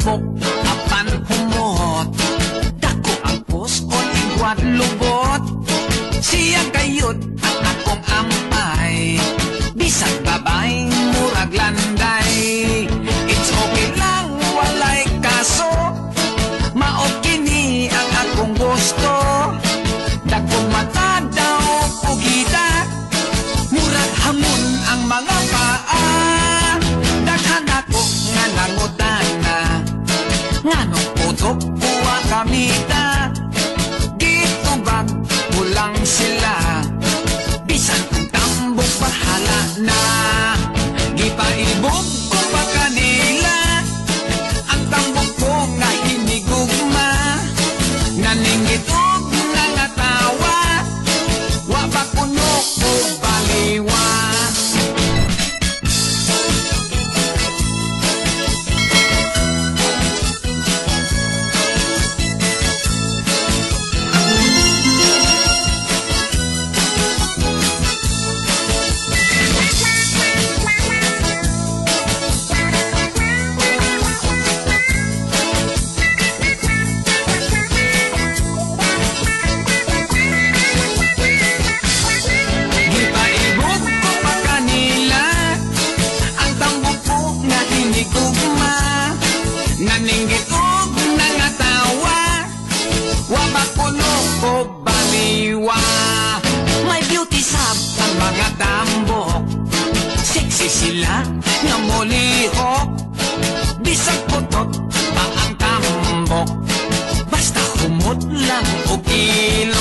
tambok apan humot. Dako ang puskon igwat lubot. Siya kayot ang akong ampay. Bisag babay murag landay. It's okay lang walay kaso. Maot kini ang akong gusto. Dakong mata daw pugida. Murag hamon ang mga paa. Daghan ako nga nangutana. Nganong putok kuha kamita. Gitubag kulang sila. Bisan kung tambok bahala na. Gipaibog ko pa kanila. Ang tambok ko nga hinigugma. Naninggitog nga tawa. Wa ba kuno ko baliwa. Naninggitog na nga tawa. Wa ba kuno ko baliwa. May beauty sab ang mga tambok. Sexy sila nga mulihok. Bisag putot pa ang tambok. Basta humot lang o kila.